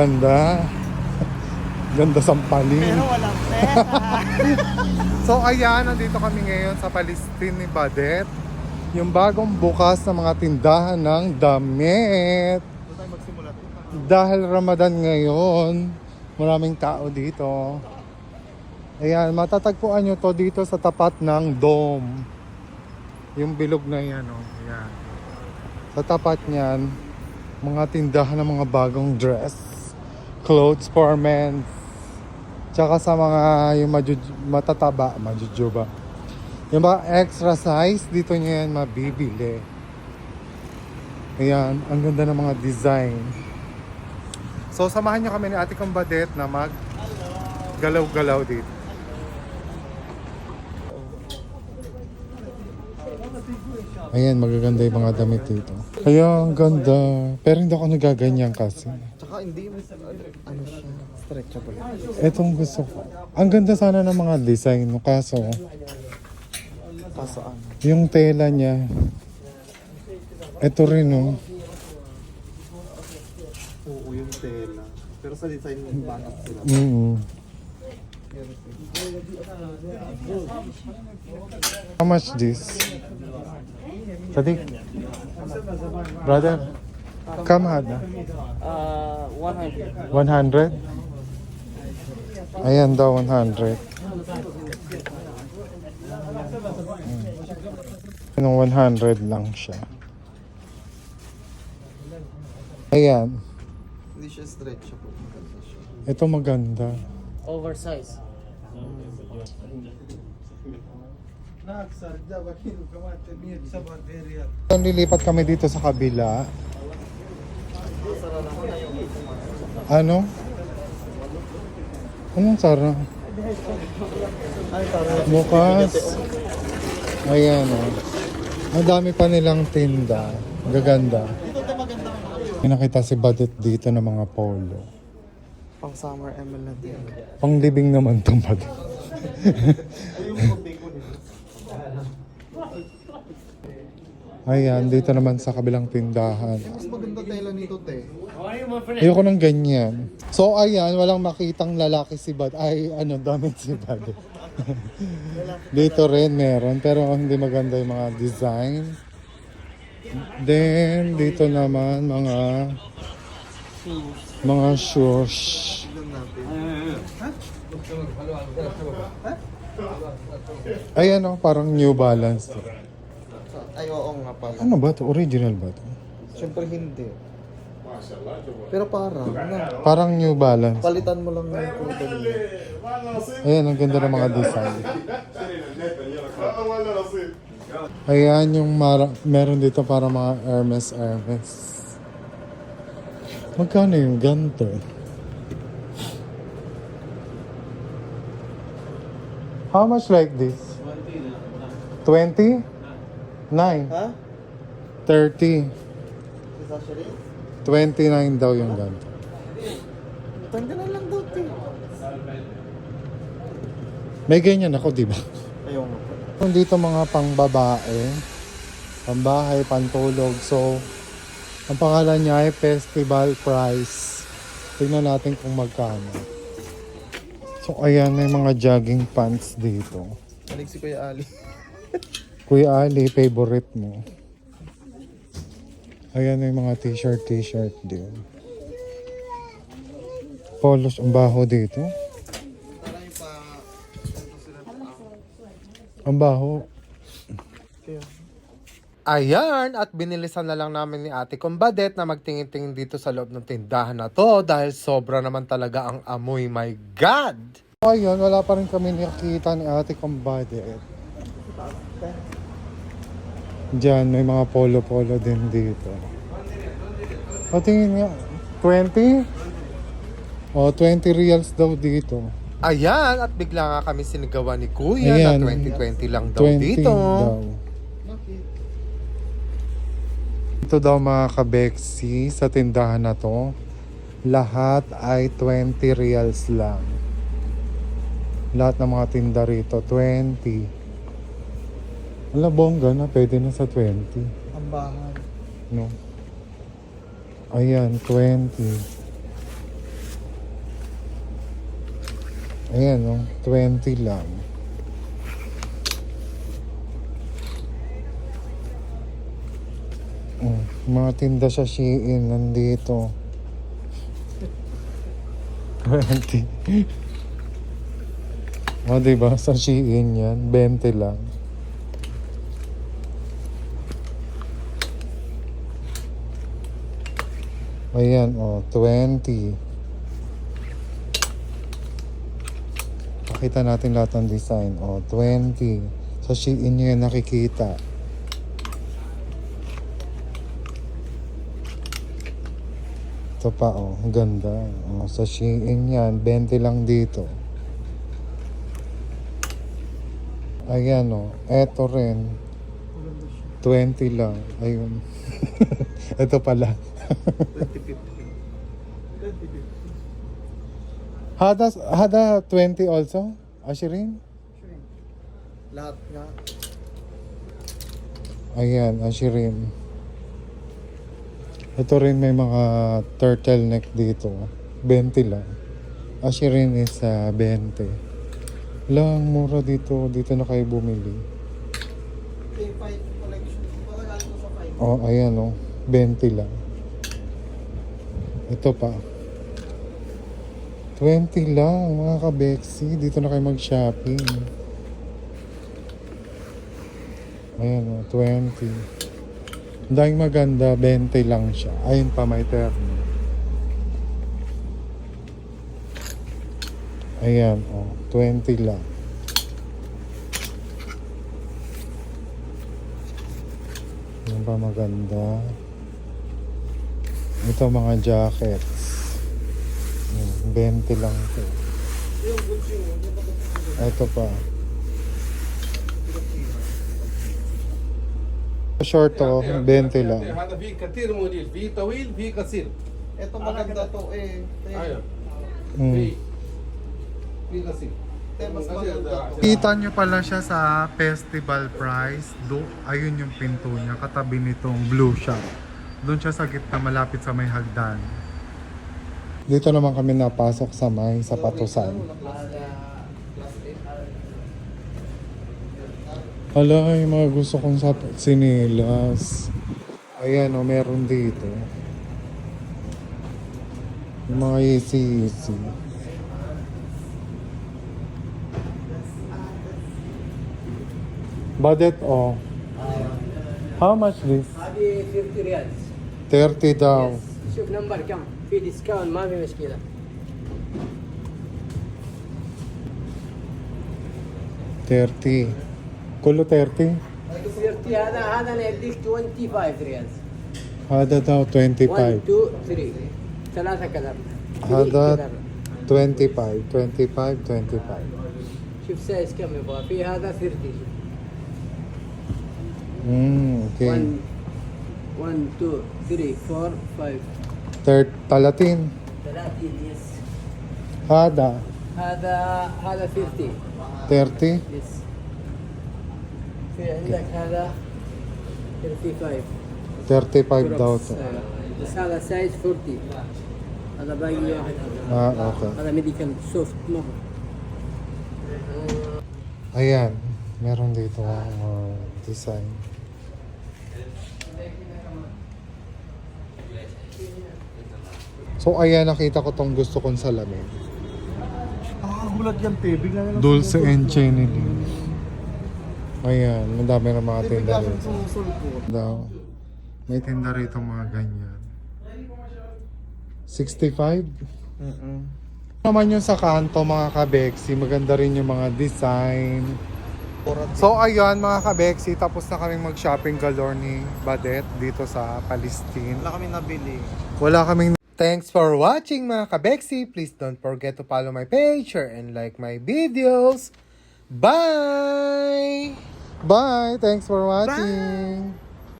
Ganda. Ganda sampalin. Pero walang pera. So ayan, nandito kami ngayon sa Palestine ni Badet. Yung bagong bukas na mga tindahan ng damit. Doon tayo magsimula. Dahil Ramadan ngayon, maraming tao dito. Ayan, matatagpuan nyo to dito sa tapat ng dome. Yung bilog na yan, oh. Ayan. Sa tapat niyan, mga tindahan ng mga bagong dress. Clothes for men. Tsaka sa mga yung matataba, majujuba. Yung mga extra size, dito nyo yan mabibili. Ayan, ang ganda ng mga design. So, samahan nyo kami ni Ate Kong Badet na mag galaw-galaw dito. Ayan, magaganda yung mga damit dito. Kaya, ang ganda. Pero hindi ako nagaganyan kasi. Tsaka hindi mo, ano siya, stretchable. Etong gusto ko. Ang ganda sana ng mga design mo. Kaso, Kaso ano? yung tela niya, ito rin, oh. Oo, yung tela. Pero sa design mo, banat sila. How much this? Sadiq? Brother? Come hada. 100. 100? Ayan daw, 100. Yung 100 lang siya. Ayan. Hindi siya stretchable. Maganda siya. Ito maganda. Oversize. Nilipat kami dito sa kabila. Ano? Anong sara? Ay, tara. Bukas. Ayan, oh. Ang dami pa nilang tinda. Gaganda. May nakita si Badet dito ng mga polo. Pang summer ML na din. Pang libing naman itong Badet. Ayan, dito naman sa kabilang tindahan. Mas maganda tela nito, te. Ayoko ng ganyan. So ayan, walang makitang lalaki si Bad. Ay, ano, damit si Bad. Dito rin meron, pero hindi maganda yung mga design. Then, dito naman mga shoes. Tignan natin. Ayan, oh, parang New Balance. Ay, oo nga pala. Ano ba to? Original ba to? Siyempre hindi. Pero parang, na, Parang New Balance. palitan mo lang yung kurtan niya. Ayan, ang ganda ng mga design. Ayan yung meron dito para mga Hermes. Magkano yung ganito? How much like this? 20? 9? Ha? 30? Is actually? 29 daw yung ganito. Tanda na lang daw, te. May ganyan ako, di ba? Ayaw nga. Kung dito mga pangbabae, pambahay, pantulog. So, ang pangalan niya ay Festival Price. Tingnan natin kung magkano. So, ayan, may mga jogging pants dito. Malig si Kuya Ali. Kuya Ali, favorite mo. Ayan, may mga t-shirt din. Polos, ang baho dito. Parang yung pa... Ang baho. Kaya... Ayan, at binilisan na lang namin ni Ate Kong Badet na magtingin-tingin dito sa loob ng tindahan na to dahil sobra naman talaga ang amoy. My God! Ayun, wala pa rin kami nakikita ni Ate Kong Badet. Diyan, may mga polo-polo din dito. O, tingin nga. 20? O, 20 reals daw dito. Ayan, at bigla nga kami sinigawan ni Kuya Ayan, na 2020 lang daw 20 dito. daw. Ito daw mga kabeksi sa tindahan na to. Lahat ay 20 reals lang. Lahat ng mga tinda rito, 20. Wala, bongga na, pwede na sa 20. Ang bahan. No? Ayan, 20. Ayan, no? 20 lang. Mga tinda sa Shein nandito. 20. O, diba? Sa Shein yan. 20 lang. Ayan, 20. Pakita natin lahat ng design. 20. Sa Shein nyo yan nakikita. Ito pa, ang ganda. Sa Shein yan, 20 lang dito. Ayan, eto rin. 20 lang. Ayun. Ito pala. 2050. Hada 20 also? Ashirin? Lahat nga. Ayan, Ashirin. Ito rin may mga turtleneck dito. 20 lang. Ashirin is 20. Lang, mura dito. Dito na kayo bumili. K5 collection. Para galing ko sa 5. Ayan 20 lang. Ito pa. 20 lang, mga ka-Bexy. Dito na kayo mag-shopping. Ayan 20. Dahil maganda, 20 lang siya. Ayun pa, may terno. Ayan, 20 lang. Yan pa maganda. Ito mga jackets. 20 lang ito. Ito pa. Short to, 20 lang. هذا فيه كثير موديل فيه طويل فيه قصير Ito maganda to eh. ايوه Mm. فيه قصير Mas maganda to. Kita nyo pala siya sa festival price. Ayun yung pinto niya, katabi nitong blue shop. Doon siya sa gitna, malapit sa may hagdan. Dito naman kami napasok sa may sapatusan. Hala, yung mga gusto kong sinilas. Ayan, meron dito. Yung mga easy. Budget, how much this? هذه 30 ريال 30 daw. شوف نمبر كم في ديسكاونت ما في مشكله 30. كله 30. 30 هذا انا يديك 25 ريال هذا daw 1 25. 2 3 ثلاثه كلر هذا 25. 25. شوف سايز كم يبغى في هذا 30 Okay. 1 1 2 3 4 5 30. 30 يس هذا هذا 30 30. يس في عندك هذا 35 35 daw to. بس هذا سايز 40 هذا باقي واحد Okay. هذا ميديكال سوفت مره Ayan. Meron dito design. So ayan, nakita ko tong gusto kong salamin. Nakakagulat yan, te. Bigla na lang. Dulce and Chenilin. Ayan, madami na mga tinda Bigla siyang rito. sumusulpot. Daw. May tinda rito mga ganyan. 65? Naman yung sa kanto mga kabexi, maganda rin yung mga design. So ayun mga kabexi, tapos na kaming mag-shopping galore ni Badet dito sa Palestine. Wala kami nabili. Wala kaming... Thanks for watching mga kabexi. Please don't forget to follow my page, share and like my videos. Bye! Bye! Thanks for watching!